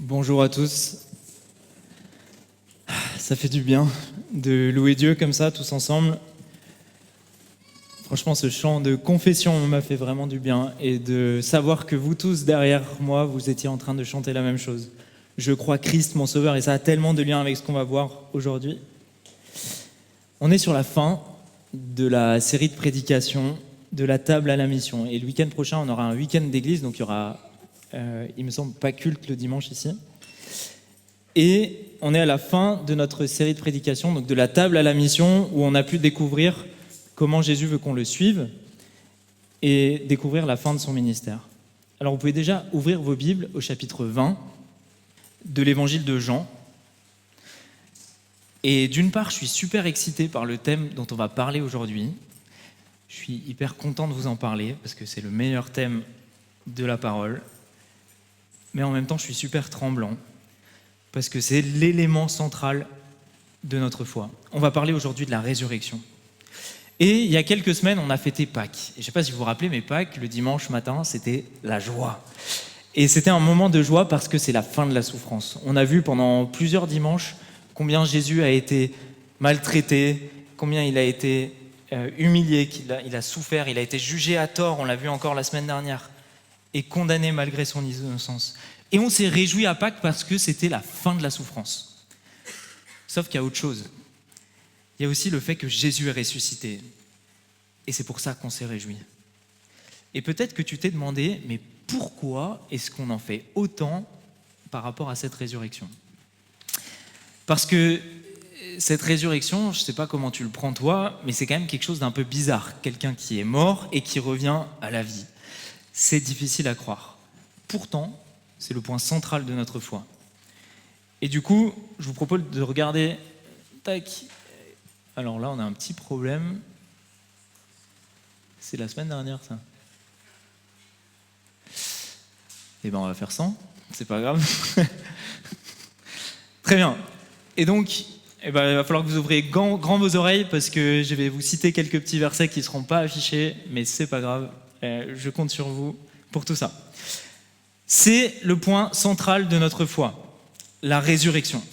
Bonjour à tous. Ça fait du bien de louer Dieu comme ça, tous ensemble. Franchement, ce chant de confession m'a fait vraiment du bien et de savoir que vous tous derrière moi, vous étiez en train de chanter la même chose. Je crois Christ, mon sauveur, et ça a tellement de liens avec ce qu'on va voir aujourd'hui. On est sur la fin de la série de prédications de la table à la mission. Et le week-end prochain, on aura un week-end d'église, donc il y aura, il me semble, pas culte le dimanche ici. Et on est à la fin de notre série de prédications, donc de la table à la mission, où on a pu découvrir comment Jésus veut qu'on le suive et découvrir la fin de son ministère. Alors vous pouvez déjà ouvrir vos Bibles au chapitre 20 de l'évangile de Jean. Et d'une part, je suis super excité par le thème dont on va parler aujourd'hui. Je suis hyper content de vous en parler parce que c'est le meilleur thème de la parole. Mais en même temps, je suis super tremblant parce que c'est l'élément central de notre foi. On va parler aujourd'hui de la résurrection. Et il y a quelques semaines, on a fêté Pâques. Et je ne sais pas si vous vous rappelez, mais Pâques, le dimanche matin, c'était la joie. Et c'était un moment de joie parce que c'est la fin de la souffrance. On a vu pendant plusieurs dimanches combien Jésus a été maltraité, combien il a été humilié, qu'il a souffert, il a été jugé à tort, on l'a vu encore la semaine dernière, et condamné malgré son innocence. Et on s'est réjoui à Pâques parce que c'était la fin de la souffrance. Sauf qu'il y a autre chose. Il y a aussi le fait que Jésus est ressuscité. Et c'est pour ça qu'on s'est réjoui. Et peut-être que tu t'es demandé, mais pourquoi est-ce qu'on en fait autant par rapport à cette résurrection ? Parce que cette résurrection, je ne sais pas comment tu le prends toi, mais c'est quand même quelque chose d'un peu bizarre. Quelqu'un qui est mort et qui revient à la vie. C'est difficile à croire. Pourtant, c'est le point central de notre foi. Et du coup, je vous propose de regarder... Tac. Alors là, on a un petit problème. C'est la semaine dernière, ça. Eh bien, on va faire sans. C'est pas grave. Très bien. Et donc, il va falloir que vous ouvriez grand vos oreilles parce que je vais vous citer quelques petits versets qui ne seront pas affichés, mais c'est pas grave. Je compte sur vous pour tout ça. C'est le point central de notre foi, la résurrection.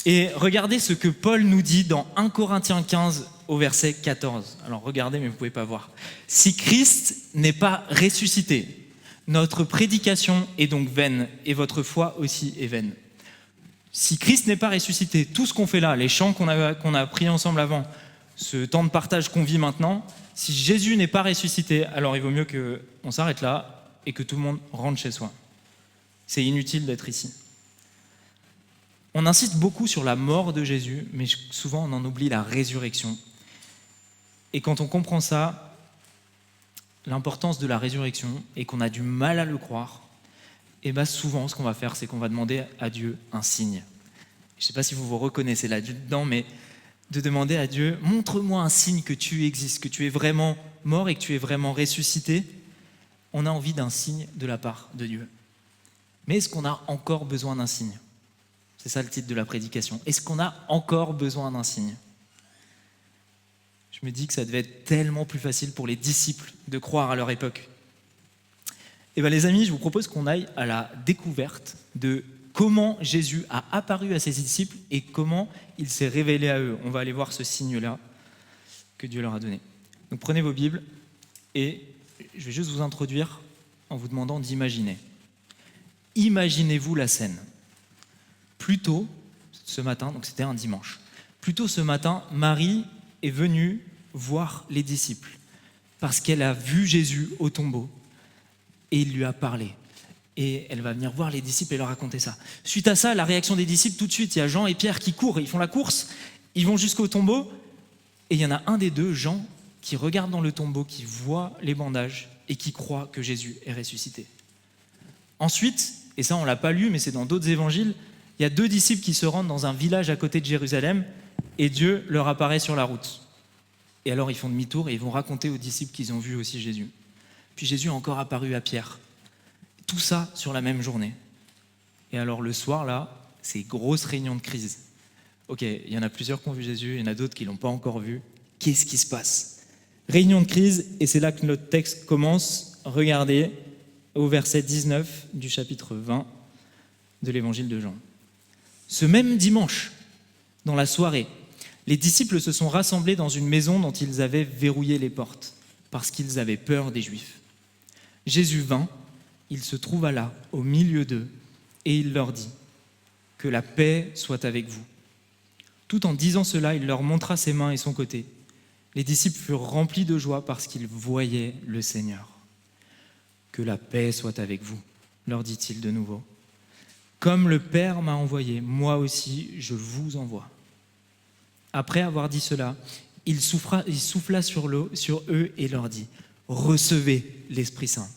Et regardez ce que Paul nous dit dans 1 Corinthiens 15 au verset 14. Alors regardez, mais vous ne pouvez pas voir. Si Christ n'est pas ressuscité, notre prédication est donc vaine et votre foi aussi est vaine. Si Christ n'est pas ressuscité, tout ce qu'on fait là, les chants qu'on a pris ensemble avant, ce temps de partage qu'on vit maintenant, si Jésus n'est pas ressuscité, alors il vaut mieux qu'on s'arrête là et que tout le monde rentre chez soi. C'est inutile d'être ici. On insiste beaucoup sur la mort de Jésus, mais souvent on en oublie la résurrection. Et quand on comprend ça, l'importance de la résurrection, et qu'on a du mal à le croire, et bien souvent ce qu'on va faire, c'est qu'on va demander à Dieu un signe. Je ne sais pas si vous vous reconnaissez là-dedans, mais de demander à Dieu, montre-moi un signe que tu existes, que tu es vraiment mort et que tu es vraiment ressuscité. On a envie d'un signe de la part de Dieu. Mais est-ce qu'on a encore besoin d'un signe ? C'est ça le titre de la prédication. Est-ce qu'on a encore besoin d'un signe ? Je me dis que ça devait être tellement plus facile pour les disciples de croire à leur époque. Et bien les amis, je vous propose qu'on aille à la découverte de comment Jésus a apparu à ses disciples et comment il s'est révélé à eux. On va aller voir ce signe-là que Dieu leur a donné. Donc prenez vos Bibles et je vais juste vous introduire en vous demandant d'imaginer. Imaginez-vous la scène. Plus tôt, ce matin, donc c'était un dimanche, plus tôt ce matin, Marie est venue voir les disciples parce qu'elle a vu Jésus au tombeau et il lui a parlé. Et elle va venir voir les disciples et leur raconter ça. Suite à ça, la réaction des disciples, tout de suite, il y a Jean et Pierre qui courent, ils font la course, ils vont jusqu'au tombeau et il y en a un des deux, Jean, qui regarde dans le tombeau, qui voit les bandages et qui croit que Jésus est ressuscité. Ensuite, et ça on ne l'a pas lu, mais c'est dans d'autres évangiles, il y a 2 disciples qui se rendent dans un village à côté de Jérusalem et Dieu leur apparaît sur la route. Et alors ils font demi-tour et ils vont raconter aux disciples qu'ils ont vu aussi Jésus. Puis Jésus a encore apparu à Pierre. Tout ça sur la même journée. Et alors le soir là, c'est grosse réunion de crise. Ok, il y en a plusieurs qui ont vu Jésus, il y en a d'autres qui ne l'ont pas encore vu. Qu'est-ce qui se passe ? Réunion de crise, et c'est là que notre texte commence. Regardez au verset 19 du chapitre 20. de l'évangile de Jean. Ce même dimanche, dans la soirée, les disciples se sont rassemblés dans une maison dont ils avaient verrouillé les portes, parce qu'ils avaient peur des Juifs. Jésus vint, il se trouva là, au milieu d'eux, et il leur dit « Que la paix soit avec vous ». Tout en disant cela, il leur montra ses mains et son côté. Les disciples furent remplis de joie parce qu'ils voyaient le Seigneur. « Que la paix soit avec vous », leur dit-il de nouveau. « Comme le Père m'a envoyé, moi aussi je vous envoie. » Après avoir dit cela, il souffla sur eux et leur dit « Recevez l'Esprit Saint.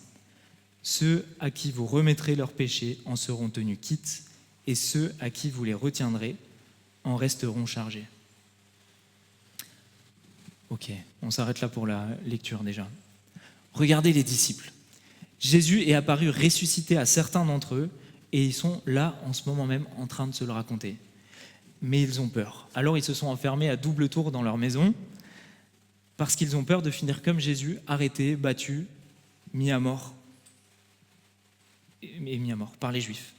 Ceux à qui vous remettrez leurs péchés en seront tenus quittes, et ceux à qui vous les retiendrez en resteront chargés. » Ok, on s'arrête là pour la lecture déjà. Regardez les disciples. Jésus est apparu ressuscité à certains d'entre eux, et ils sont là en ce moment même en train de se le raconter. Mais ils ont peur. Alors ils se sont enfermés à double tour dans leur maison parce qu'ils ont peur de finir comme Jésus, arrêtés, battus, mis à mort par les Juifs.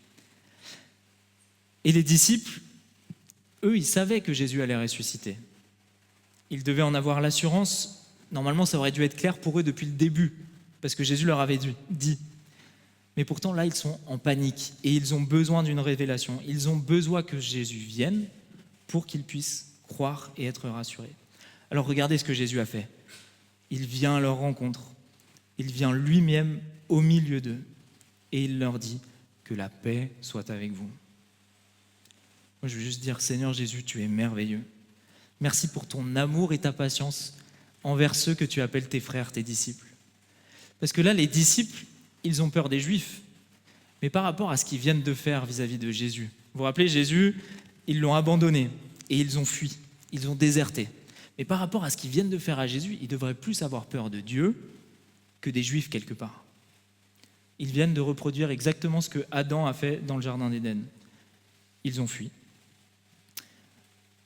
Et les disciples, eux, ils savaient que Jésus allait ressusciter. Ils devaient en avoir l'assurance. Normalement, ça aurait dû être clair pour eux depuis le début, parce que Jésus leur avait dit. Mais pourtant, là, ils sont en panique et ils ont besoin d'une révélation. Ils ont besoin que Jésus vienne pour qu'ils puissent croire et être rassurés. Alors regardez ce que Jésus a fait. Il vient à leur rencontre. Il vient lui-même au milieu d'eux et il leur dit que la paix soit avec vous. Moi, je veux juste dire, Seigneur Jésus, tu es merveilleux. Merci pour ton amour et ta patience envers ceux que tu appelles tes frères, tes disciples. Parce que là, les disciples, ils ont peur des Juifs, mais par rapport à ce qu'ils viennent de faire vis-à-vis de Jésus. Vous vous rappelez, Jésus, ils l'ont abandonné et ils ont fui, ils ont déserté. Mais par rapport à ce qu'ils viennent de faire à Jésus, ils devraient plus avoir peur de Dieu que des Juifs quelque part. Ils viennent de reproduire exactement ce que Adam a fait dans le jardin d'Éden. Ils ont fui.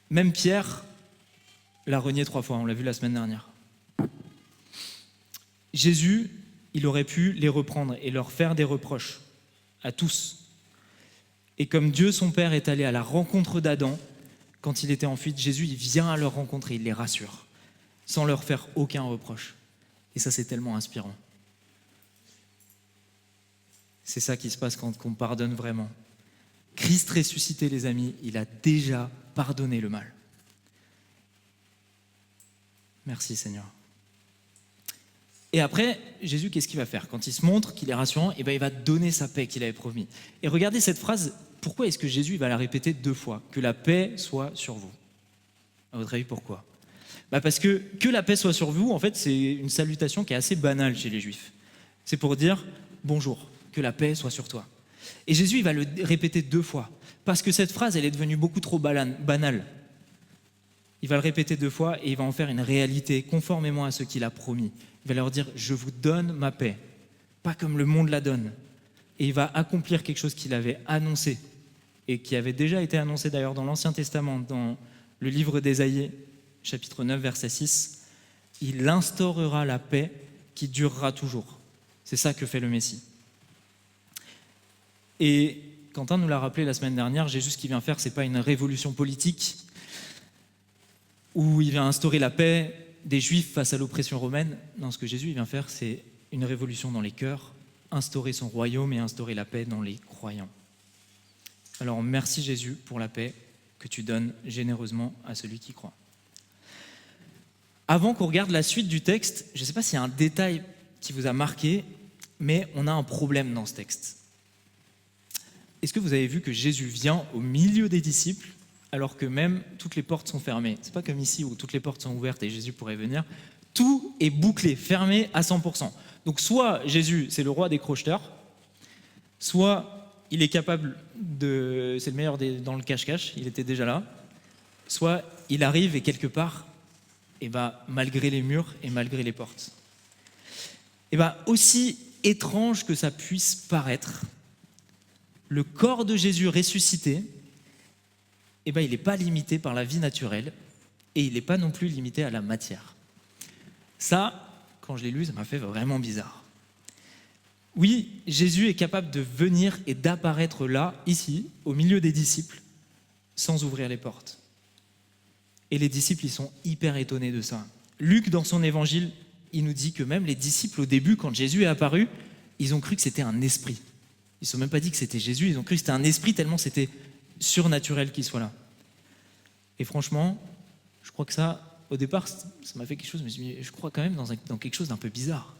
Même Pierre l'a renié 3 fois, on l'a vu la semaine dernière. Jésus, il aurait pu les reprendre et leur faire des reproches à tous. Et comme Dieu, son Père, est allé à la rencontre d'Adam, quand il était en fuite, Jésus, il vient à leur rencontre et il les rassure, sans leur faire aucun reproche. Et ça, c'est tellement inspirant. C'est ça qui se passe quand on pardonne vraiment. Christ ressuscité, les amis, il a déjà pardonné le mal. Merci Seigneur. Et après, Jésus, qu'est-ce qu'il va faire? Quand il se montre qu'il est rassurant, il va donner sa paix qu'il avait promis. Et regardez cette phrase, pourquoi est-ce que Jésus va la répéter 2 fois? Que la paix soit sur vous. À votre avis, pourquoi? Parce que la paix soit sur vous, en fait, c'est une salutation qui est assez banale chez les Juifs. C'est pour dire bonjour, que la paix soit sur toi. Et Jésus, il va le répéter 2 fois, parce que cette phrase, elle est devenue beaucoup trop banale. Il va le répéter 2 fois et il va en faire une réalité, conformément à ce qu'il a promis. Il va leur dire, je vous donne ma paix, pas comme le monde la donne. Et il va accomplir quelque chose qu'il avait annoncé, et qui avait déjà été annoncé d'ailleurs dans l'Ancien Testament, dans le livre d'Ésaïe, chapitre 9, verset 6. Il instaurera la paix qui durera toujours. C'est ça que fait le Messie. Et Quentin nous l'a rappelé la semaine dernière, Jésus, ce qu'il vient faire, ce n'est pas une révolution politique où il vient instaurer la paix des Juifs face à l'oppression romaine. Non, ce que Jésus vient faire, c'est une révolution dans les cœurs, instaurer son royaume et instaurer la paix dans les croyants. Alors merci Jésus pour la paix que tu donnes généreusement à celui qui croit. Avant qu'on regarde la suite du texte, je ne sais pas s'il y a un détail qui vous a marqué, mais on a un problème dans ce texte. Est-ce que vous avez vu que Jésus vient au milieu des disciples alors que même toutes les portes sont fermées? C'est pas comme ici où toutes les portes sont ouvertes et Jésus pourrait venir. Tout est bouclé, fermé à 100%. Donc soit Jésus, c'est le roi des crocheteurs, soit il est capable de... C'est le meilleur dans le cache-cache, il était déjà là. Soit il arrive et quelque part, malgré les murs et malgré les portes. Aussi étrange que ça puisse paraître, le corps de Jésus ressuscité, il n'est pas limité par la vie naturelle et il n'est pas non plus limité à la matière. Ça, quand je l'ai lu, ça m'a fait vraiment bizarre. Oui, Jésus est capable de venir et d'apparaître là, ici, au milieu des disciples, sans ouvrir les portes. Et les disciples, ils sont hyper étonnés de ça. Luc, dans son évangile, il nous dit que même les disciples, au début, quand Jésus est apparu, ils ont cru que c'était un esprit. Ils ne se sont même pas dit que c'était Jésus, ils ont cru que c'était un esprit tellement c'était surnaturel qu'il soit là. Et franchement, je crois que ça, au départ, ça m'a fait quelque chose, mais je crois quand même dans quelque chose d'un peu bizarre.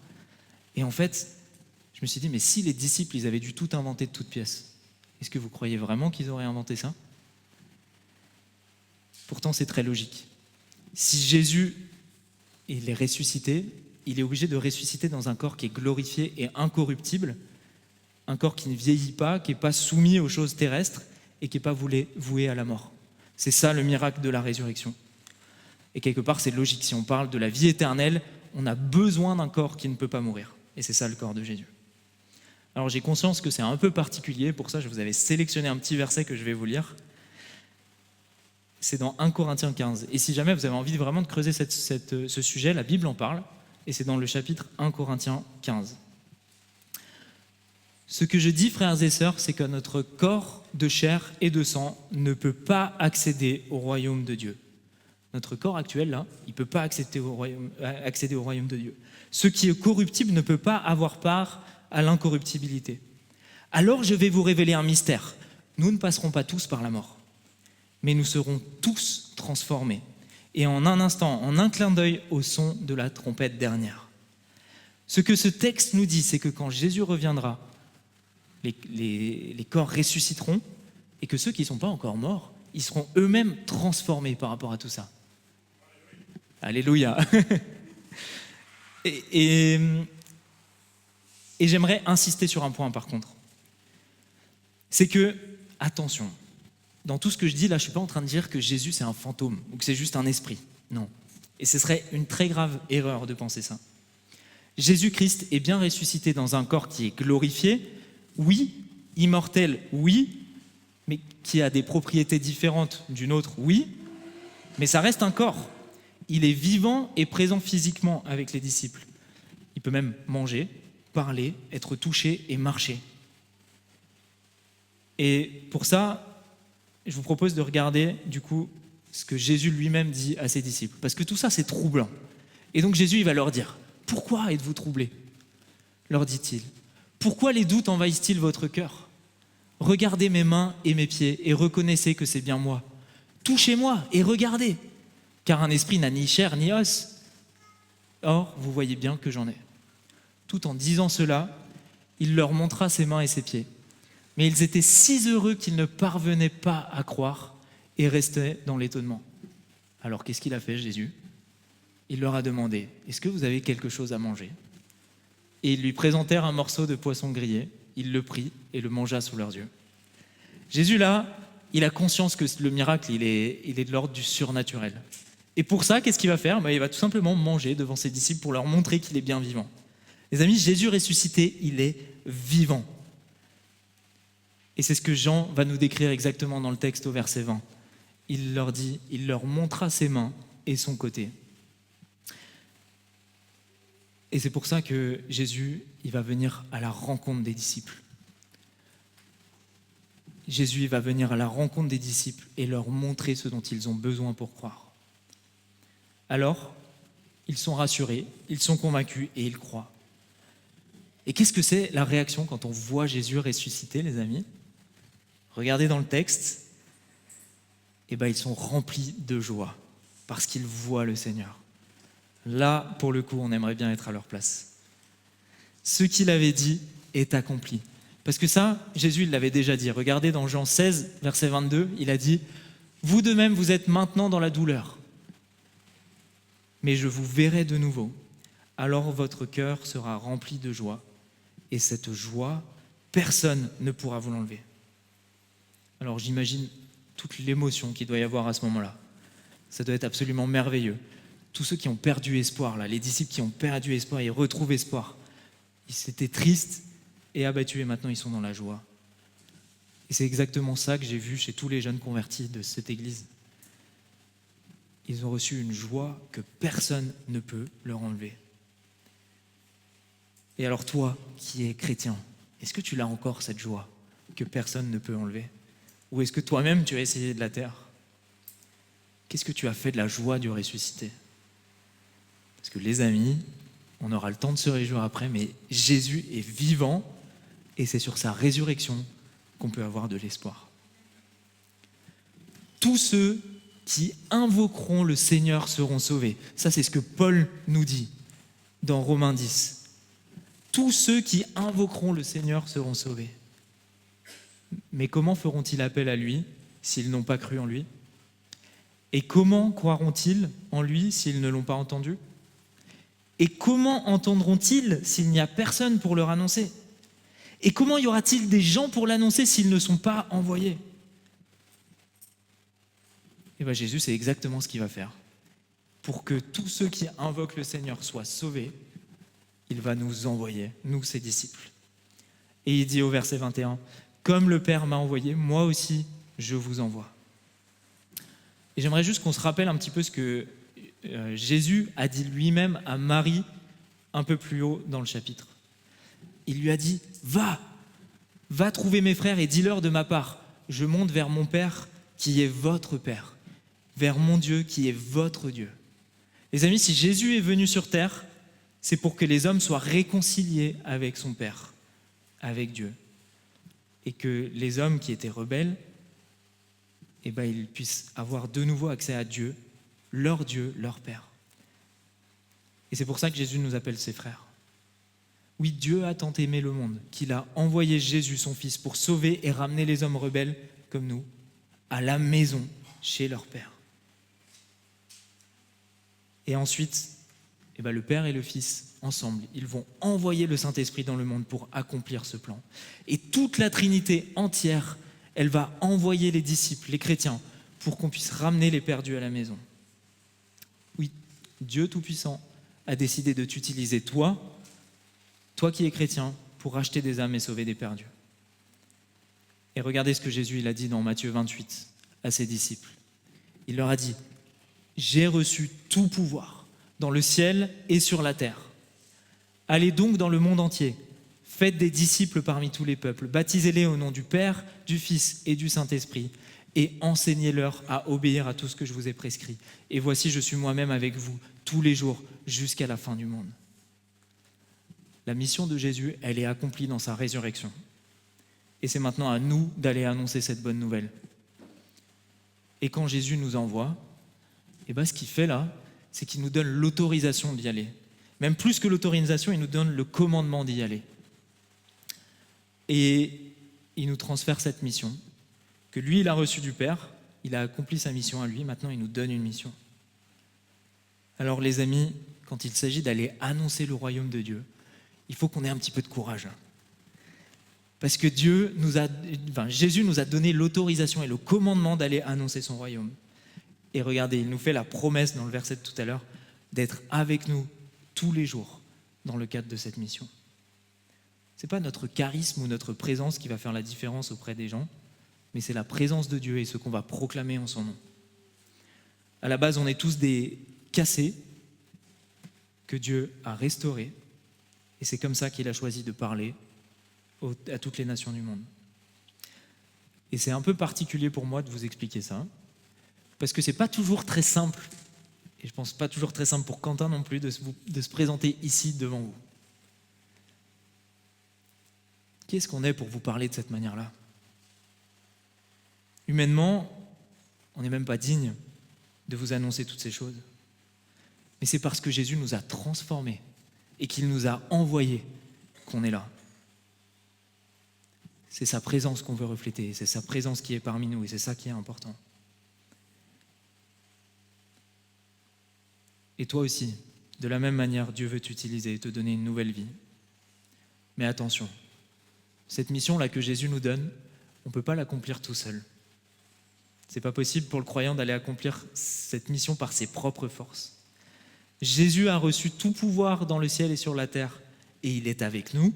Et en fait, je me suis dit, mais si les disciples, ils avaient dû tout inventer de toutes pièces, est-ce que vous croyez vraiment qu'ils auraient inventé ça ? Pourtant, c'est très logique. Si Jésus, il est ressuscité, il est obligé de ressusciter dans un corps qui est glorifié et incorruptible, un corps qui ne vieillit pas, qui n'est pas soumis aux choses terrestres et qui n'est pas voué à la mort. C'est ça le miracle de la résurrection. Et quelque part, c'est logique. Si on parle de la vie éternelle, on a besoin d'un corps qui ne peut pas mourir. Et c'est ça le corps de Jésus. Alors j'ai conscience que c'est un peu particulier, pour ça je vous avais sélectionné un petit verset que je vais vous lire. C'est dans 1 Corinthiens 15. Et si jamais vous avez envie vraiment de creuser ce sujet, la Bible en parle, et c'est dans le chapitre 1 Corinthiens 15. Ce que je dis, frères et sœurs, c'est que notre corps de chair et de sang ne peut pas accéder au royaume de Dieu. Notre corps actuel, là, il ne peut pas accéder au royaume de Dieu. Ce qui est corruptible ne peut pas avoir part à l'incorruptibilité. Alors je vais vous révéler un mystère. Nous ne passerons pas tous par la mort, mais nous serons tous transformés. Et en un instant, en un clin d'œil au son de la trompette dernière. Ce que ce texte nous dit, c'est que quand Jésus reviendra, les corps ressusciteront et que ceux qui ne sont pas encore morts, ils seront eux-mêmes transformés par rapport à tout ça. Alléluia. Et j'aimerais insister sur un point par contre. C'est que, attention, dans tout ce que je dis là, je ne suis pas en train de dire que Jésus c'est un fantôme ou que c'est juste un esprit. Non. Et ce serait une très grave erreur de penser ça. Jésus-Christ est bien ressuscité dans un corps qui est glorifié, oui, immortel, oui, mais qui a des propriétés différentes d'une autre, oui, mais ça reste un corps. Il est vivant et présent physiquement avec les disciples. Il peut même manger, parler, être touché et marcher. Et pour ça, je vous propose de regarder du coup ce que Jésus lui-même dit à ses disciples. Parce que tout ça, c'est troublant. Et donc Jésus, il va leur dire, « Pourquoi êtes-vous troublés ?» leur dit-il. « Pourquoi les doutes envahissent-ils votre cœur ? Regardez mes mains et mes pieds et reconnaissez que c'est bien moi. Touchez-moi et regardez, car un esprit n'a ni chair ni os. Or, vous voyez bien que j'en ai. » Tout en disant cela, il leur montra ses mains et ses pieds. Mais ils étaient si heureux qu'ils ne parvenaient pas à croire et restaient dans l'étonnement. Alors, qu'est-ce qu'il a fait, Jésus ? Il leur a demandé, « Est-ce que vous avez quelque chose à manger ?» Et ils lui présentèrent un morceau de poisson grillé. Il le prit et le mangea sous leurs yeux. Jésus, là, il a conscience que le miracle, il est de l'ordre du surnaturel. Et pour ça, qu'est-ce qu'il va faire ? Il va tout simplement manger devant ses disciples pour leur montrer qu'il est bien vivant. Les amis, Jésus ressuscité, il est vivant. Et c'est ce que Jean va nous décrire exactement dans le texte au verset 20. Il leur dit, il leur montra ses mains et son côté. Et c'est pour ça que Jésus, il va venir à la rencontre des disciples. Jésus il va venir à la rencontre des disciples et leur montrer ce dont ils ont besoin pour croire. Alors, ils sont rassurés, ils sont convaincus et ils croient. Et qu'est-ce que c'est la réaction quand on voit Jésus ressuscité, les amis ? Regardez dans le texte, ils sont remplis de joie parce qu'ils voient le Seigneur. Là, pour le coup, on aimerait bien être à leur place. Ce qu'il avait dit est accompli. Parce que ça, Jésus il l'avait déjà dit. Regardez dans Jean 16, verset 22, il a dit « Vous de même, vous êtes maintenant dans la douleur, mais je vous verrai de nouveau. Alors votre cœur sera rempli de joie, et cette joie, personne ne pourra vous l'enlever. » Alors j'imagine toute l'émotion qu'il doit y avoir à ce moment-là. Ça doit être absolument merveilleux. Tous ceux qui ont perdu espoir, là, les disciples qui ont perdu espoir, ils retrouvent espoir. Ils étaient tristes et abattus et maintenant ils sont dans la joie. Et c'est exactement ça que j'ai vu chez tous les jeunes convertis de cette église. Ils ont reçu une joie que personne ne peut leur enlever. Et alors toi, qui es chrétien, est-ce que tu l'as encore cette joie que personne ne peut enlever? Ou est-ce que toi-même tu as essayé de la taire? Qu'est-ce que tu as fait de la joie du ressuscité? Parce que les amis, on aura le temps de se réjouir après, mais Jésus est vivant et c'est sur sa résurrection qu'on peut avoir de l'espoir. Tous ceux qui invoqueront le Seigneur seront sauvés. Ça, c'est ce que Paul nous dit dans Romains 10. Tous ceux qui invoqueront le Seigneur seront sauvés. Mais comment feront-ils appel à lui s'ils n'ont pas cru en lui? Et comment croiront-ils en lui s'ils ne l'ont pas entendu? Et comment entendront-ils s'il n'y a personne pour leur annoncer? Et comment y aura-t-il des gens pour l'annoncer s'ils ne sont pas envoyés? Et bien Jésus, c'est exactement ce qu'il va faire. Pour que tous ceux qui invoquent le Seigneur soient sauvés, il va nous envoyer, nous ses disciples. Et il dit au verset 21, « Comme le Père m'a envoyé, moi aussi je vous envoie. » Et j'aimerais juste qu'on se rappelle un petit peu ce que Jésus a dit lui-même à Marie un peu plus haut dans le chapitre. Il lui a dit, va trouver mes frères et dis-leur de ma part, je monte vers mon Père qui est votre Père, vers mon Dieu qui est votre Dieu. Les amis, si Jésus est venu sur terre, c'est pour que les hommes soient réconciliés avec son Père, avec Dieu. Et que les hommes qui étaient rebelles, ils puissent avoir de nouveau accès à Dieu, leur Père. Et c'est pour ça que Jésus nous appelle ses frères. Oui, Dieu a tant aimé le monde qu'il a envoyé Jésus, son Fils, pour sauver et ramener les hommes rebelles, comme nous, à la maison, chez leur Père. Et ensuite, le Père et le Fils, ensemble, ils vont envoyer le Saint-Esprit dans le monde pour accomplir ce plan. Et toute la Trinité entière, elle va envoyer les disciples, les chrétiens, pour qu'on puisse ramener les perdus à la maison. Oui, Dieu Tout-Puissant a décidé de t'utiliser, toi qui es chrétien, pour racheter des âmes et sauver des perdus. Et regardez ce que Jésus il a dit dans Matthieu 28 à ses disciples. Il leur a dit, « J'ai reçu tout pouvoir dans le ciel et sur la terre. Allez donc dans le monde entier, faites des disciples parmi tous les peuples, baptisez-les au nom du Père, du Fils et du Saint-Esprit, et enseignez-leur à obéir à tout ce que je vous ai prescrit. Et voici, je suis moi-même avec vous tous les jours jusqu'à la fin du monde. » La mission de Jésus, elle est accomplie dans sa résurrection. Et c'est maintenant à nous d'aller annoncer cette bonne nouvelle. Et quand Jésus nous envoie, ce qu'il fait là, c'est qu'il nous donne l'autorisation d'y aller. Même plus que l'autorisation, il nous donne le commandement d'y aller. Et il nous transfère cette mission, que lui, il a reçue du Père, il a accompli sa mission à lui, maintenant il nous donne une mission. Alors les amis, quand il s'agit d'aller annoncer le royaume de Dieu, il faut qu'on ait un petit peu de courage. Parce que Jésus nous a donné l'autorisation et le commandement d'aller annoncer son royaume. Et regardez, il nous fait la promesse dans le verset de tout à l'heure d'être avec nous tous les jours dans le cadre de cette mission. Ce n'est pas notre charisme ou notre présence qui va faire la différence auprès des gens, mais c'est la présence de Dieu et ce qu'on va proclamer en son nom. À la base, on est tous des cassés que Dieu a restaurés. Et c'est comme ça qu'il a choisi de parler à toutes les nations du monde. Et c'est un peu particulier pour moi de vous expliquer ça, parce que c'est pas toujours très simple, et je pense pas toujours très simple pour Quentin non plus, de se présenter ici devant vous. Qui est-ce qu'on est pour vous parler de cette manière-là? Humainement, on n'est même pas digne de vous annoncer toutes ces choses. Mais c'est parce que Jésus nous a transformés et qu'il nous a envoyés qu'on est là. C'est sa présence qu'on veut refléter, c'est sa présence qui est parmi nous et c'est ça qui est important. Et toi aussi, de la même manière, Dieu veut t'utiliser et te donner une nouvelle vie. Mais attention, cette mission-là que Jésus nous donne, on ne peut pas l'accomplir tout seul. Ce n'est pas possible pour le croyant d'aller accomplir cette mission par ses propres forces. Jésus a reçu tout pouvoir dans le ciel et sur la terre, et il est avec nous.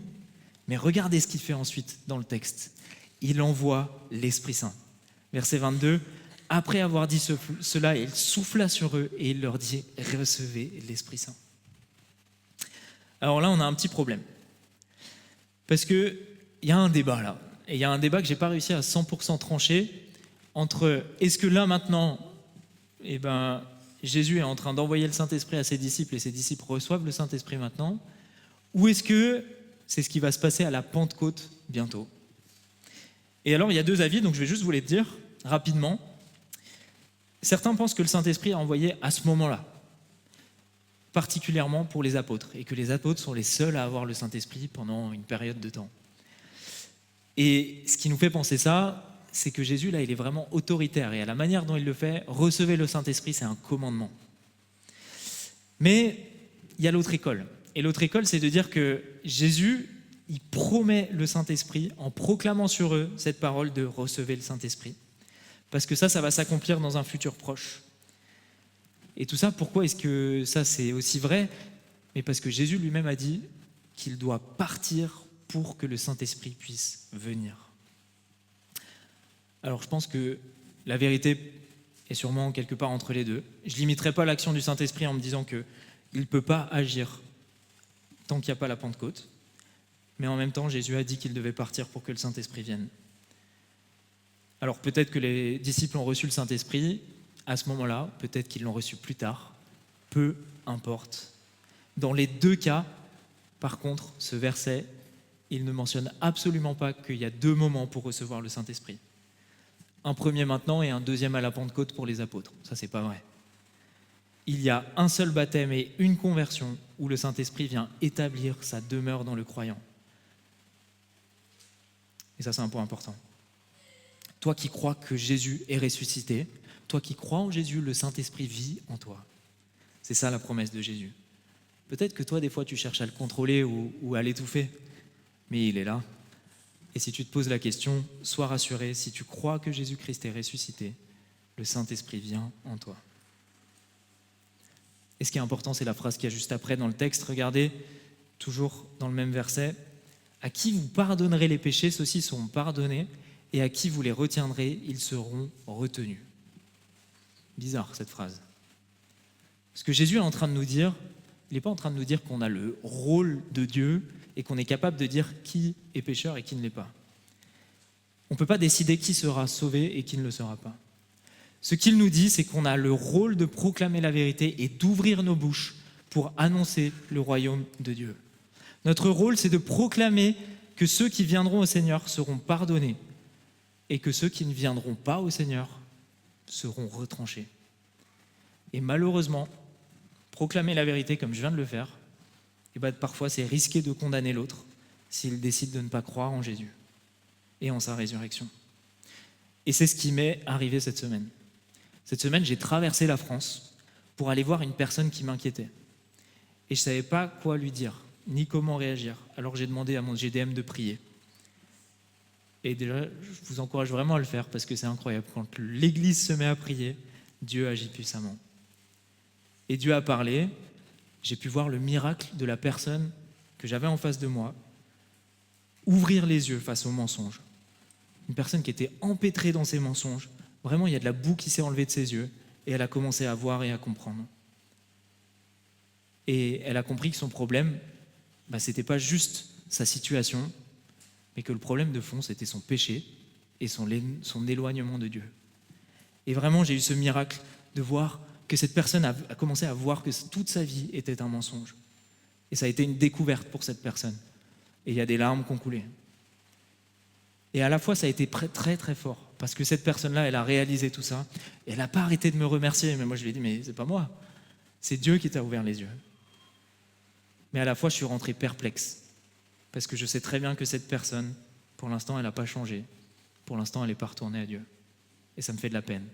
Mais regardez ce qu'il fait ensuite dans le texte. Il envoie l'Esprit Saint. Verset 22, « Après avoir dit cela, il souffla sur eux et il leur dit, recevez l'Esprit Saint. » Alors là, on a un petit problème. Parce qu'il y a un débat là, et il y a un débat que je n'ai pas réussi à 100% trancher entre est-ce que là maintenant, Jésus est en train d'envoyer le Saint-Esprit à ses disciples et ses disciples reçoivent le Saint-Esprit maintenant, ou est-ce que c'est ce qui va se passer à la Pentecôte bientôt? Et alors il y a deux avis, donc je vais juste vous les dire rapidement. Certains pensent que le Saint-Esprit est envoyé à ce moment-là, particulièrement pour les apôtres, et que les apôtres sont les seuls à avoir le Saint-Esprit pendant une période de temps. Et ce qui nous fait penser ça, c'est que Jésus, là, il est vraiment autoritaire, et à la manière dont il le fait, recevez le Saint-Esprit, c'est un commandement. Mais il y a l'autre école, et l'autre école, c'est de dire que Jésus, il promet le Saint-Esprit en proclamant sur eux cette parole de recevez le Saint-Esprit, parce que ça va s'accomplir dans un futur proche. Et tout ça, pourquoi est-ce que ça c'est aussi vrai? Mais parce que Jésus lui-même a dit qu'il doit partir pour que le Saint-Esprit puisse venir. Alors je pense que la vérité est sûrement quelque part entre les deux. Je ne limiterai pas l'action du Saint-Esprit en me disant qu'il ne peut pas agir tant qu'il n'y a pas la Pentecôte. Mais en même temps, Jésus a dit qu'il devait partir pour que le Saint-Esprit vienne. Alors peut-être que les disciples ont reçu le Saint-Esprit à ce moment-là, peut-être qu'ils l'ont reçu plus tard, peu importe. Dans les deux cas, par contre, ce verset, il ne mentionne absolument pas qu'il y a deux moments pour recevoir le Saint-Esprit. Un premier maintenant et un deuxième à la Pentecôte pour les apôtres. Ça, c'est pas vrai. Il y a un seul baptême et une conversion où le Saint-Esprit vient établir sa demeure dans le croyant. Et ça, c'est un point important. Toi qui crois que Jésus est ressuscité, toi qui crois en Jésus, le Saint-Esprit vit en toi. C'est ça la promesse de Jésus. Peut-être que toi, des fois, tu cherches à le contrôler ou à l'étouffer, mais il est là. Et si tu te poses la question, sois rassuré, si tu crois que Jésus-Christ est ressuscité, le Saint-Esprit vient en toi. Et ce qui est important, c'est la phrase qu'il y a juste après dans le texte. Regardez, toujours dans le même verset. « À qui vous pardonnerez les péchés, ceux-ci seront pardonnés, et à qui vous les retiendrez, ils seront retenus. » Bizarre cette phrase. Ce que Jésus est en train de nous dire, il n'est pas en train de nous dire qu'on a le rôle de Dieu et qu'on est capable de dire qui est pécheur et qui ne l'est pas. On ne peut pas décider qui sera sauvé et qui ne le sera pas. Ce qu'il nous dit, c'est qu'on a le rôle de proclamer la vérité et d'ouvrir nos bouches pour annoncer le royaume de Dieu. Notre rôle, c'est de proclamer que ceux qui viendront au Seigneur seront pardonnés et que ceux qui ne viendront pas au Seigneur seront retranchés. Et malheureusement, proclamer la vérité comme je viens de le faire, parfois c'est risquer de condamner l'autre s'il décide de ne pas croire en Jésus et en sa résurrection. Et c'est ce qui m'est arrivé cette semaine. Cette semaine, j'ai traversé la France pour aller voir une personne qui m'inquiétait. Et je ne savais pas quoi lui dire, ni comment réagir. Alors j'ai demandé à mon GDM de prier. Et déjà, je vous encourage vraiment à le faire parce que c'est incroyable. Quand l'Église se met à prier, Dieu agit puissamment. Et Dieu a parlé. J'ai pu voir le miracle de la personne que j'avais en face de moi ouvrir les yeux face aux mensonges. Une personne qui était empêtrée dans ses mensonges. Vraiment, il y a de la boue qui s'est enlevée de ses yeux et elle a commencé à voir et à comprendre. Et elle a compris que son problème, ce n'était pas juste sa situation, mais que le problème de fond, c'était son péché et son éloignement de Dieu. Et vraiment, j'ai eu ce miracle de voir que cette personne a commencé à voir que toute sa vie était un mensonge. Et ça a été une découverte pour cette personne. Et il y a des larmes qui ont coulé. Et à la fois, ça a été très très fort, parce que cette personne-là, elle a réalisé tout ça, et elle n'a pas arrêté de me remercier. Mais moi, je lui ai dit, mais c'est pas moi, c'est Dieu qui t'a ouvert les yeux. Mais à la fois, je suis rentré perplexe, parce que je sais très bien que cette personne, pour l'instant, elle n'a pas changé. Pour l'instant, elle n'est pas retournée à Dieu. Et ça me fait de la peine.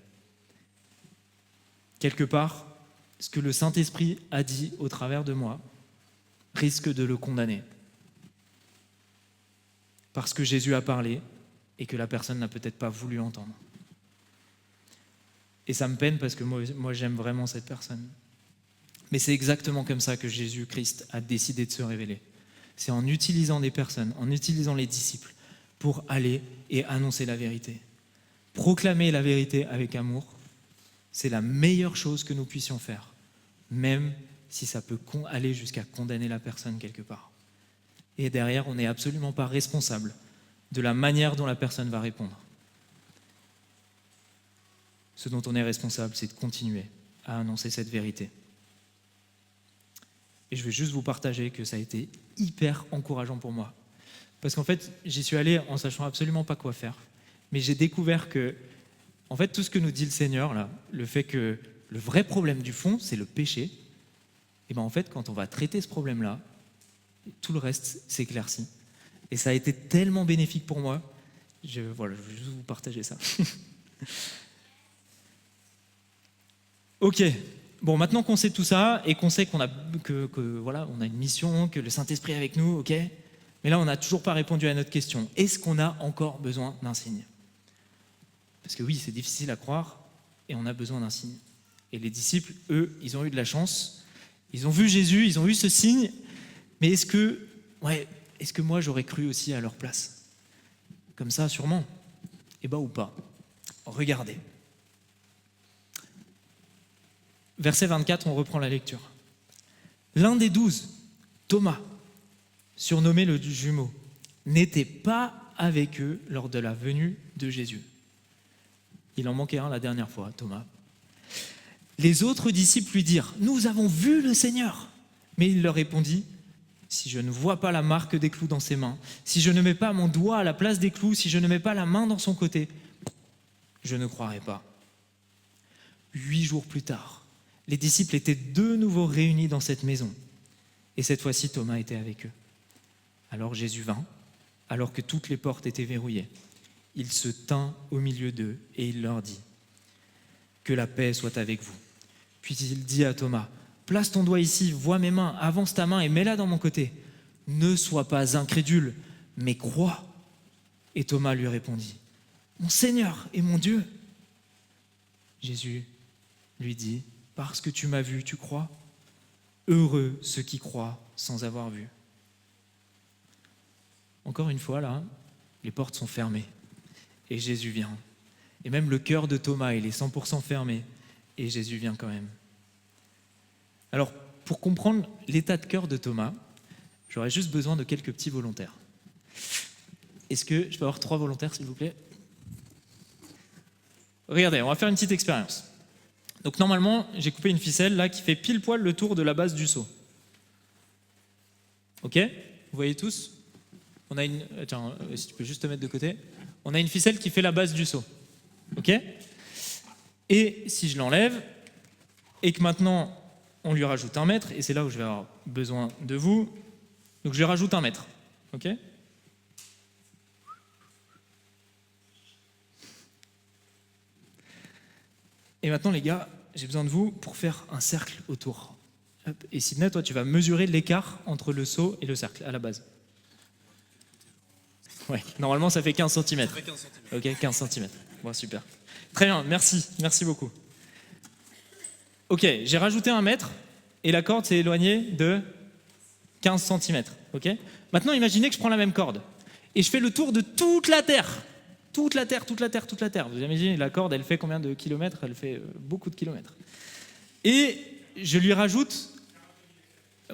Quelque part, ce que le Saint-Esprit a dit au travers de moi risque de le condamner. Parce que Jésus a parlé et que la personne n'a peut-être pas voulu entendre. Et ça me peine parce que moi j'aime vraiment cette personne. Mais c'est exactement comme ça que Jésus-Christ a décidé de se révéler. C'est en utilisant des personnes, en utilisant les disciples pour aller et annoncer la vérité. Proclamer la vérité avec amour, c'est la meilleure chose que nous puissions faire, même si ça peut aller jusqu'à condamner la personne quelque part. et derrière, on n'est absolument pas responsable de la manière dont la personne va répondre. Ce dont on est responsable, c'est de continuer à annoncer cette vérité. Et je vais juste vous partager que ça a été hyper encourageant pour moi. Parce qu'en fait, j'y suis allé en sachant absolument pas quoi faire. Mais j'ai découvert que, en fait, tout ce que nous dit le Seigneur, là, le fait que le vrai problème du fond, c'est le péché, et bien en fait, quand on va traiter ce problème-là, tout le reste s'éclaircit. Et ça a été tellement bénéfique pour moi. Je vais juste vous partager ça. Ok. Bon, maintenant qu'on sait tout ça et qu'on sait qu'on a, on a une mission, que le Saint-Esprit est avec nous, ok. Mais là, on n'a toujours pas répondu à notre question. Est-ce qu'on a encore besoin d'un signe ? Parce que oui, c'est difficile à croire et on a besoin d'un signe. Et les disciples, eux, ils ont eu de la chance. Ils ont vu Jésus, ils ont eu ce signe. Mais est-ce que moi, j'aurais cru aussi à leur place ? Comme ça, sûrement. Eh bien, ou pas. Regardez. Verset 24, on reprend la lecture. L'un des 12, Thomas, surnommé le jumeau, n'était pas avec eux lors de la venue de Jésus. Il en manquait un la dernière fois, Thomas. Les autres disciples lui dirent « Nous avons vu le Seigneur !» Mais il leur répondit « Si je ne vois pas la marque des clous dans ses mains, si je ne mets pas mon doigt à la place des clous, si je ne mets pas la main dans son côté, je ne croirai pas. » 8 jours plus tard, les disciples étaient de nouveau réunis dans cette maison. Et cette fois-ci, Thomas était avec eux. Alors Jésus vint, alors que toutes les portes étaient verrouillées. Il se tint au milieu d'eux et il leur dit « Que la paix soit avec vous. » Puis il dit à Thomas « Place ton doigt ici, vois mes mains, avance ta main et mets-la dans mon côté. Ne sois pas incrédule, mais crois. » Et Thomas lui répondit « Mon Seigneur et mon Dieu. » Jésus lui dit « Parce que tu m'as vu, tu crois ? Heureux ceux qui croient sans avoir vu. » Encore une fois, là, les portes sont fermées et Jésus vient. Et même le cœur de Thomas, il est 100% fermé et Jésus vient quand même. Alors, pour comprendre l'état de cœur de Thomas, j'aurais juste besoin de quelques petits volontaires. Est-ce que je peux avoir 3 volontaires, s'il vous plaît ? Regardez, on va faire une petite expérience. Donc normalement, j'ai coupé une ficelle là qui fait pile poil le tour de la base du seau. Ok ? Vous voyez tous ? On a une. Tiens, si tu peux juste te mettre de côté. On a une ficelle qui fait la base du seau. Ok ? Et si je l'enlève, et que maintenant on lui rajoute 1 mètre, et c'est là où je vais avoir besoin de vous, donc je lui rajoute 1 mètre. Ok ? Et maintenant, les gars, j'ai besoin de vous pour faire un cercle autour. Hop. Et Sidney, toi, tu vas mesurer l'écart entre le seau et le cercle, à la base. Ouais, normalement, ça fait 15 cm. Ça fait 15 cm. Ok, 15 cm. Bon, super. Très bien, merci beaucoup. Ok, j'ai rajouté 1 mètre, et la corde s'est éloignée de 15 cm. Ok ? Maintenant, imaginez que je prends la même corde, et je fais le tour de toute la Terre. Toute la Terre. Vous imaginez, la corde, elle fait combien de kilomètres ? Elle fait beaucoup de kilomètres. Et je lui rajoute...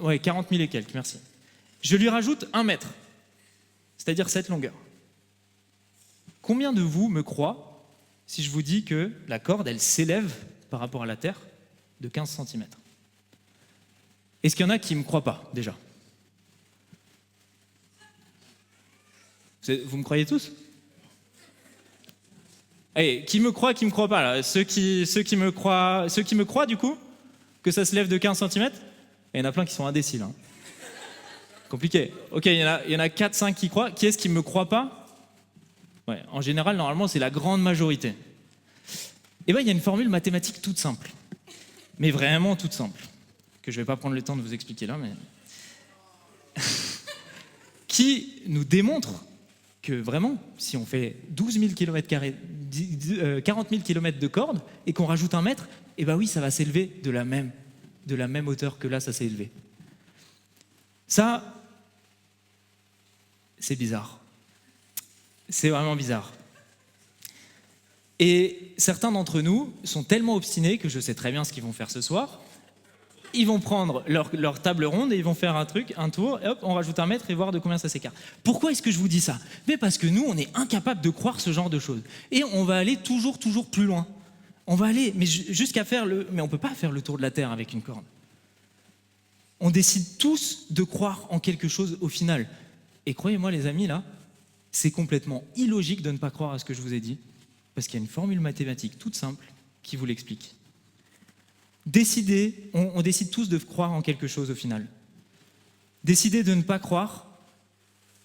Ouais, 40 000 et quelques, merci. Je lui rajoute 1 mètre, c'est-à-dire cette longueur. Combien de vous me croient si je vous dis que la corde, elle s'élève par rapport à la Terre de 15 cm ? Est-ce qu'il y en a qui ne me croient pas, déjà ? Vous me croyez tous ? Allez, qui me croit pas là ? Ceux qui me croient du coup, que ça se lève de 15 cm ? Il y en a plein qui sont indécis là. Compliqué. Ok, il y en a 4-5 qui croient. Qui est-ce qui ne me croit pas ? Ouais, en général, normalement, c'est la grande majorité. Et bien, il y a une formule mathématique toute simple. Mais vraiment toute simple. Que je ne vais pas prendre le temps de vous expliquer là, mais... qui nous démontre que vraiment, si on fait 12 000 km², 40 000 km de corde et qu'on rajoute 1 mètre, et ben oui, ça va s'élever de la même hauteur que là, ça s'est élevé. Ça, c'est bizarre. C'est vraiment bizarre. Et certains d'entre nous sont tellement obstinés que je sais très bien ce qu'ils vont faire ce soir. ils vont prendre leur table ronde et ils vont faire un tour, et hop, on rajoute un mètre et voir de combien ça s'écarte. Pourquoi est-ce que je vous dis ça? Mais parce que nous, on est incapable de croire ce genre de choses. Et on va aller toujours plus loin. On va aller, mais jusqu'à faire mais on ne peut pas faire le tour de la Terre avec une corde. On décide tous de croire en quelque chose au final. Et croyez-moi les amis, là, c'est complètement illogique de ne pas croire à ce que je vous ai dit, parce qu'il y a une formule mathématique toute simple qui vous l'explique. On décide tous de croire en quelque chose au final. Décider de ne pas croire,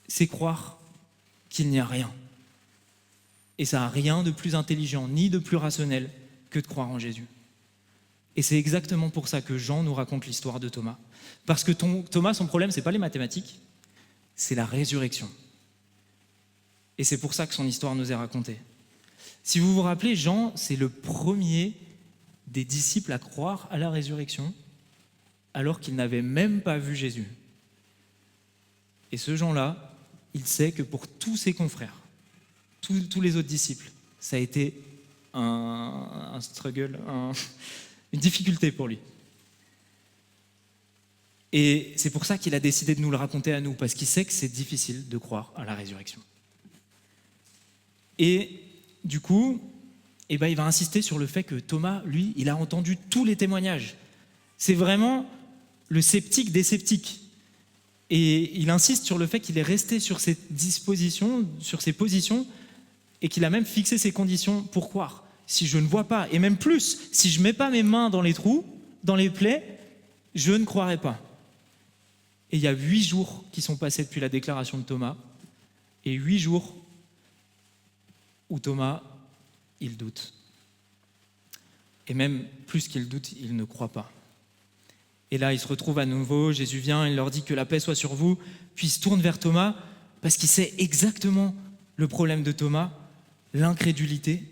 c'est croire qu'il n'y a rien. Et ça n'a rien de plus intelligent, ni de plus rationnel que de croire en Jésus. Et c'est exactement pour ça que Jean nous raconte l'histoire de Thomas. Parce que Thomas, son problème, ce n'est pas les mathématiques, c'est la résurrection. Et c'est pour ça que son histoire nous est racontée. Si vous vous rappelez, Jean, c'est le premier des disciples à croire à la résurrection, alors qu'il n'avait même pas vu Jésus. Et ce Jean-là, il sait que pour tous ses confrères, tous les autres disciples, ça a été un struggle, une difficulté pour lui. Et c'est pour ça qu'il a décidé de nous le raconter à nous, parce qu'il sait que c'est difficile de croire à la résurrection. Et du coup, il va insister sur le fait que Thomas, lui, il a entendu tous les témoignages. C'est vraiment le sceptique des sceptiques. Et il insiste sur le fait qu'il est resté sur ses dispositions, sur ses positions, et qu'il a même fixé ses conditions pour croire. Si je ne vois pas, et même plus, si je ne mets pas mes mains dans les trous, dans les plaies, je ne croirai pas. Et il y a 8 jours qui sont passés depuis la déclaration de Thomas, et 8 jours où Thomas, il doute. Et même plus qu'il doute, il ne croit pas. Et là, il se retrouve à nouveau, Jésus vient, il leur dit que la paix soit sur vous, puis il se tourne vers Thomas, parce qu'il sait exactement le problème de Thomas, l'incrédulité,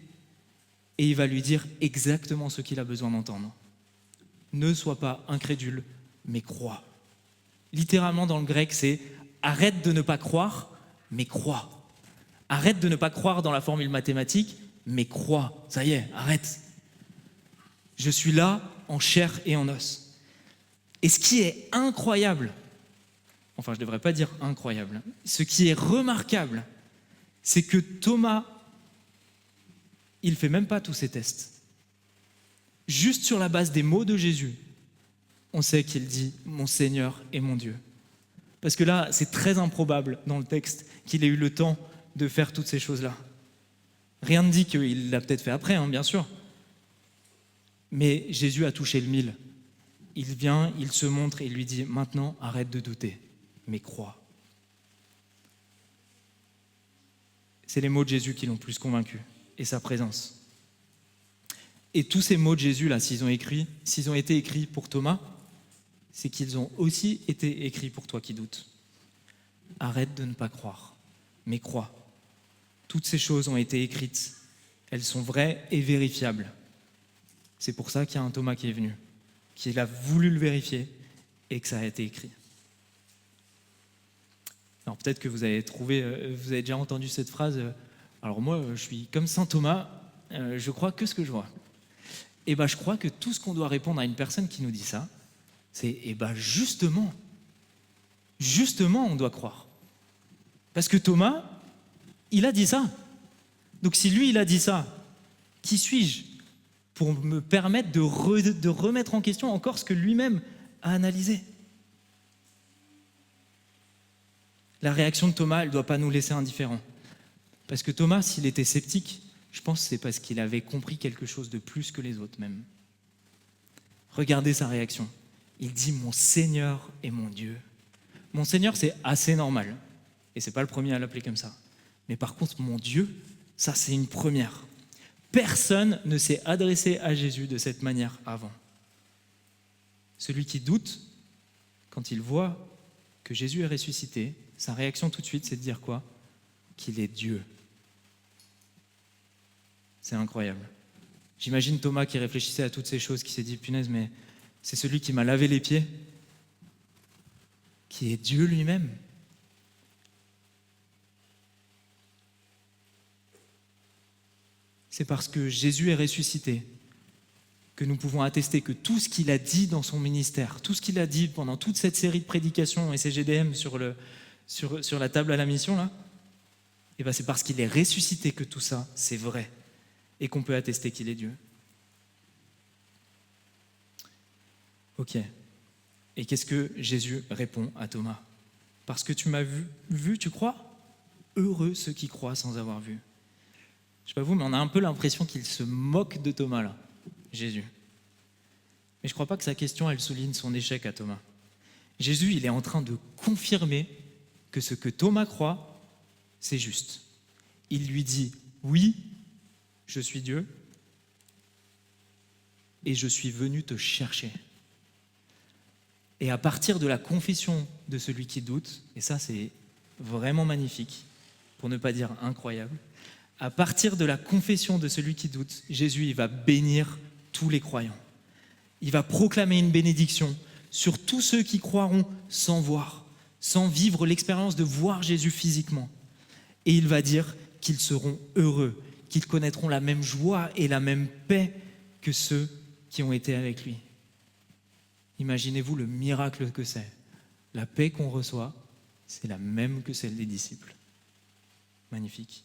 et il va lui dire exactement ce qu'il a besoin d'entendre. Ne sois pas incrédule, mais crois. Littéralement dans le grec, c'est arrête de ne pas croire, mais crois. Arrête de ne pas croire dans la formule mathématique, mais crois. Ça y est, arrête. Je suis là en chair et en os. Et ce qui est incroyable, enfin je ne devrais pas dire incroyable, ce qui est remarquable, c'est que Thomas, il ne fait même pas tous ces tests. Juste sur la base des mots de Jésus, on sait qu'il dit « mon Seigneur et mon Dieu ». Parce que là, c'est très improbable dans le texte qu'il ait eu le temps de faire toutes ces choses-là. Rien ne dit qu'il l'a peut-être fait après, bien sûr. Mais Jésus a touché le 1000. Il vient, il se montre et il lui dit « maintenant, arrête de douter, mais crois ». C'est les mots de Jésus qui l'ont plus convaincu, et sa présence. Et tous ces mots de Jésus, là, s'ils ont été écrits pour Thomas, c'est qu'ils ont aussi été écrits pour toi qui doutes. Arrête de ne pas croire, mais crois. Toutes ces choses ont été écrites. Elles sont vraies et vérifiables. C'est pour ça qu'il y a un Thomas qui est venu, qu'il a voulu le vérifier et que ça a été écrit. Alors peut-être que vous avez déjà entendu cette phrase. Alors moi, je suis comme saint Thomas, je crois que ce que je vois. Et je crois que tout ce qu'on doit répondre à une personne qui nous dit ça, c'est justement, on doit croire. Parce que Thomas, il a dit ça. Donc si lui, il a dit ça, qui suis-je pour me permettre de remettre en question encore ce que lui-même a analysé? La réaction de Thomas, elle ne doit pas nous laisser indifférents. Parce que Thomas, s'il était sceptique, je pense que c'est parce qu'il avait compris quelque chose de plus que les autres même. Regardez sa réaction. Il dit « mon Seigneur et mon Dieu ». Mon Seigneur, c'est assez normal. Et ce n'est pas le premier à l'appeler comme ça. Mais par contre, mon Dieu, ça c'est une première. Personne ne s'est adressé à Jésus de cette manière avant. Celui qui doute, quand il voit que Jésus est ressuscité, sa réaction tout de suite, c'est de dire quoi? Qu'il est Dieu. C'est incroyable. J'imagine Thomas qui réfléchissait à toutes ces choses, qui s'est dit, punaise, mais c'est celui qui m'a lavé les pieds, qui est Dieu lui-même. C'est parce que Jésus est ressuscité que nous pouvons attester que tout ce qu'il a dit dans son ministère, tout ce qu'il a dit pendant toute cette série de prédications et ces GDM sur la table à la mission, là, et ben c'est parce qu'il est ressuscité que tout ça, c'est vrai, et qu'on peut attester qu'il est Dieu. Ok. Et qu'est-ce que Jésus répond à Thomas ? Parce que tu m'as vu, tu crois ? Heureux ceux qui croient sans avoir vu. Je sais pas vous, mais on a un peu l'impression qu'il se moque de Thomas, là, Jésus. Mais je ne crois pas que sa question, elle souligne son échec à Thomas. Jésus, il est en train de confirmer que ce que Thomas croit, c'est juste. Il lui dit, oui, je suis Dieu, et je suis venu te chercher. Et à partir de la confession de celui qui doute, et ça c'est vraiment magnifique, pour ne pas dire incroyable, à partir de la confession de celui qui doute, Jésus il va bénir tous les croyants. Il va proclamer une bénédiction sur tous ceux qui croiront sans voir, sans vivre l'expérience de voir Jésus physiquement. Et il va dire qu'ils seront heureux, qu'ils connaîtront la même joie et la même paix que ceux qui ont été avec lui. Imaginez-vous le miracle que c'est. La paix qu'on reçoit, c'est la même que celle des disciples. Magnifique.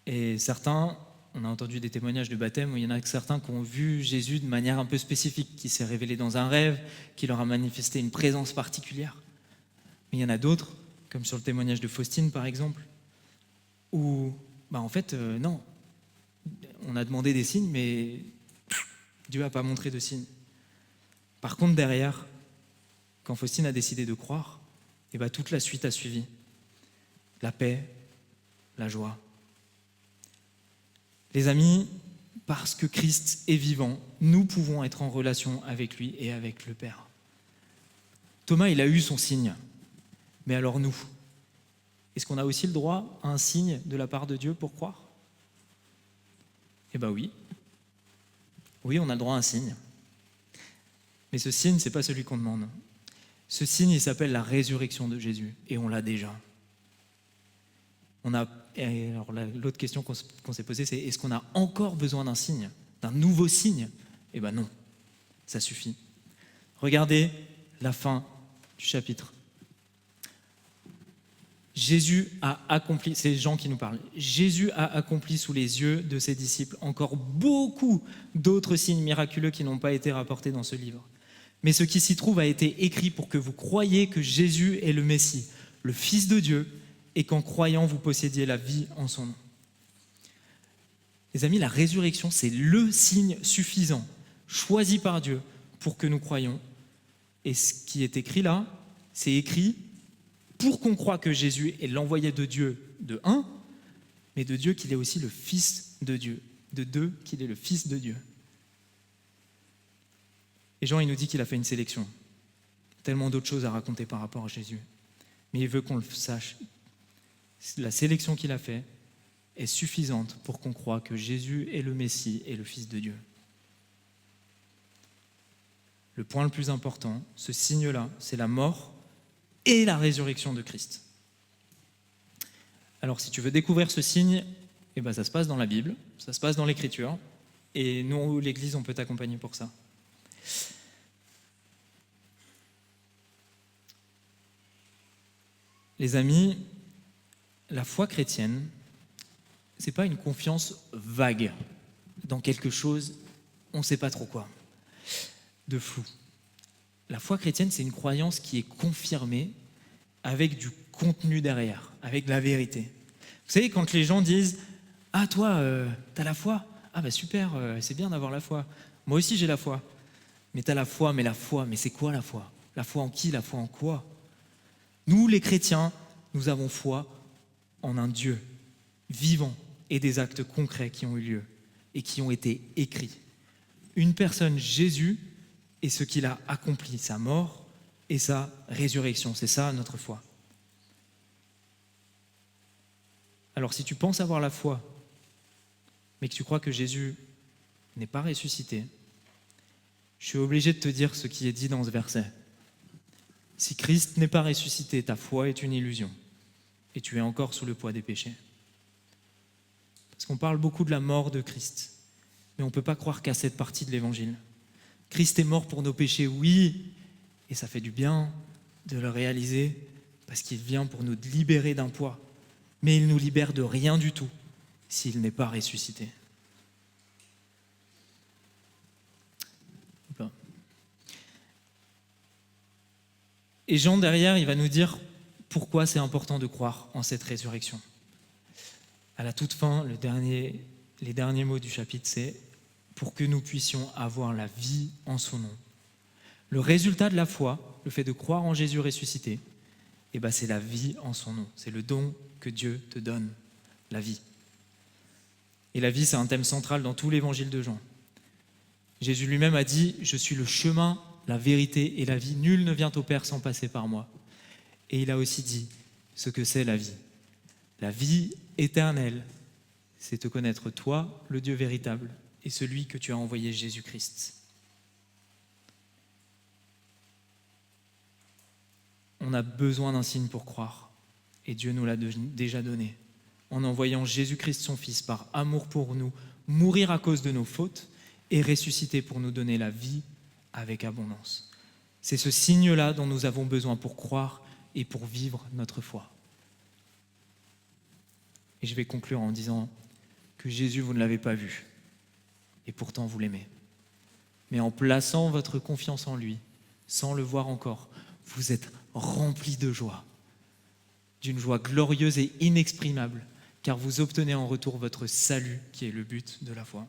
Et certains, on a entendu des témoignages de baptême où il y en a certains qui ont vu Jésus de manière un peu spécifique, qui s'est révélé dans un rêve, qui leur a manifesté une présence particulière. Mais il y en a d'autres, comme sur le témoignage de Faustine par exemple, où, non, on a demandé des signes, mais Dieu n'a pas montré de signes. Par contre, derrière, quand Faustine a décidé de croire, toute la suite a suivi. La paix, la joie. Les amis, parce que Christ est vivant, nous pouvons être en relation avec lui et avec le Père. Thomas, il a eu son signe. Mais alors nous, est-ce qu'on a aussi le droit à un signe de la part de Dieu pour croire ? Oui. Oui, on a le droit à un signe. Mais ce signe, ce n'est pas celui qu'on demande. Ce signe, il s'appelle la résurrection de Jésus. Et on l'a déjà. L'autre question qu'on s'est posée, c'est est-ce qu'on a encore besoin d'un signe, d'un nouveau signe ? Non, ça suffit. Regardez la fin du chapitre. Jésus a accompli, c'est Jean qui nous parle, Jésus a accompli sous les yeux de ses disciples encore beaucoup d'autres signes miraculeux qui n'ont pas été rapportés dans ce livre. Mais ce qui s'y trouve a été écrit pour que vous croyiez que Jésus est le Messie, le Fils de Dieu, et qu'en croyant, vous possédiez la vie en son nom. Les amis, la résurrection, c'est le signe suffisant, choisi par Dieu pour que nous croyions. Et ce qui est écrit là, c'est écrit pour qu'on croie que Jésus est l'envoyé de Dieu, de un, mais de Dieu qu'il est aussi le Fils de Dieu, de deux, qu'il est le Fils de Dieu. Et Jean, il nous dit qu'il a fait une sélection. Tellement d'autres choses à raconter par rapport à Jésus. Mais il veut qu'on le sache. La sélection qu'il a faite est suffisante pour qu'on croie que Jésus est le Messie et le Fils de Dieu. Le point le plus important, ce signe-là, c'est la mort et la résurrection de Christ. Alors si tu veux découvrir ce signe, ça se passe dans la Bible, ça se passe dans l'Écriture, et nous, l'Église, on peut t'accompagner pour ça. Les amis, la foi chrétienne, c'est pas une confiance vague dans quelque chose, on ne sait pas trop quoi, de flou. La foi chrétienne, c'est une croyance qui est confirmée avec du contenu derrière, avec de la vérité. Vous savez, quand les gens disent « Ah, toi, t'as la foi ? Ah, super, c'est bien d'avoir la foi. Moi aussi, j'ai la foi. Mais t'as la foi, mais c'est quoi la foi ? La foi en qui ? La foi en quoi ? » Nous, les chrétiens, nous avons foi en un Dieu vivant et des actes concrets qui ont eu lieu et qui ont été écrits. Une personne, Jésus, et ce qu'il a accompli, sa mort et sa résurrection. C'est ça notre foi. Alors si tu penses avoir la foi, mais que tu crois que Jésus n'est pas ressuscité, je suis obligé de te dire ce qui est dit dans ce verset. Si Christ n'est pas ressuscité, ta foi est une illusion et tu es encore sous le poids des péchés. Parce qu'on parle beaucoup de la mort de Christ, mais on ne peut pas croire qu'à cette partie de l'évangile. Christ est mort pour nos péchés, oui, et ça fait du bien de le réaliser, parce qu'il vient pour nous libérer d'un poids, mais il nous libère de rien du tout s'il n'est pas ressuscité. Et Jean, derrière, il va nous dire pourquoi c'est important de croire en cette résurrection. À la toute fin, les derniers mots du chapitre, c'est « pour que nous puissions avoir la vie en son nom ». Le résultat de la foi, le fait de croire en Jésus ressuscité, c'est la vie en son nom. C'est le don que Dieu te donne, la vie. Et la vie, c'est un thème central dans tout l'évangile de Jean. Jésus lui-même a dit « Je suis le chemin, la vérité et la vie. Nul ne vient au Père sans passer par moi. » Et il a aussi dit ce que c'est la vie. La vie éternelle, c'est te connaître toi, le Dieu véritable, et celui que tu as envoyé, Jésus-Christ. On a besoin d'un signe pour croire, et Dieu nous l'a déjà donné, en envoyant Jésus-Christ, son Fils, par amour pour nous, mourir à cause de nos fautes, et ressusciter pour nous donner la vie avec abondance. C'est ce signe-là dont nous avons besoin pour croire et pour vivre notre foi. Et je vais conclure en disant que Jésus, vous ne l'avez pas vu, et pourtant vous l'aimez. Mais en plaçant votre confiance en lui, sans le voir encore, vous êtes remplis de joie, d'une joie glorieuse et inexprimable, car vous obtenez en retour votre salut, qui est le but de la foi.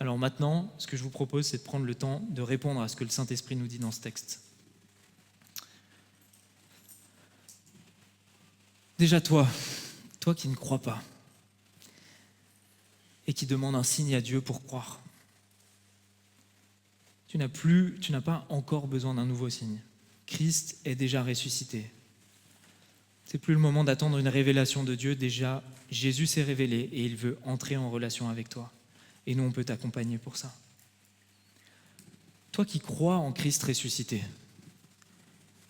Alors maintenant, ce que je vous propose, c'est de prendre le temps de répondre à ce que le Saint-Esprit nous dit dans ce texte. Déjà toi qui ne crois pas et qui demande un signe à Dieu pour croire, tu n'as pas encore besoin d'un nouveau signe. Christ est déjà ressuscité. C'est plus le moment d'attendre une révélation de Dieu. Déjà, Jésus s'est révélé et il veut entrer en relation avec toi. Et nous, on peut t'accompagner pour ça. Toi qui crois en Christ ressuscité,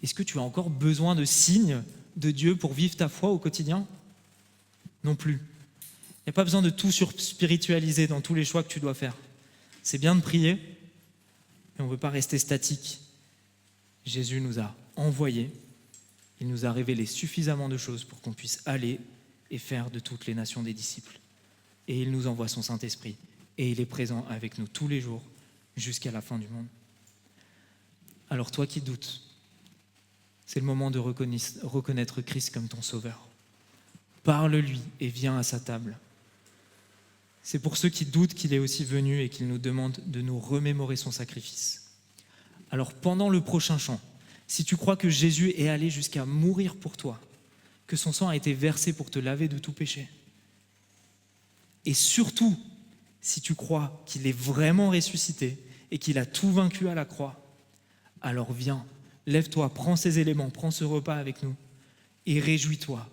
est-ce que tu as encore besoin de signes de Dieu pour vivre ta foi au quotidien ? Non plus. Il n'y a pas besoin de tout surspiritualiser dans tous les choix que tu dois faire. C'est bien de prier, mais on ne veut pas rester statique. Jésus nous a envoyés, il nous a révélé suffisamment de choses pour qu'on puisse aller et faire de toutes les nations des disciples. Et il nous envoie son Saint-Esprit, et il est présent avec nous tous les jours jusqu'à la fin du monde. Alors toi qui doutes, c'est le moment de reconnaître Christ comme ton sauveur. Parle-lui et viens à sa table. C'est pour ceux qui doutent qu'il est aussi venu et qu'il nous demande de nous remémorer son sacrifice. Alors pendant le prochain chant, si tu crois que Jésus est allé jusqu'à mourir pour toi, que son sang a été versé pour te laver de tout péché, et surtout, si tu crois qu'il est vraiment ressuscité et qu'il a tout vaincu à la croix, alors viens, lève-toi, prends ces éléments, prends ce repas avec nous et réjouis-toi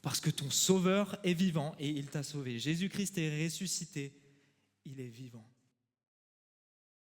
parce que ton Sauveur est vivant et il t'a sauvé. Jésus-Christ est ressuscité, il est vivant.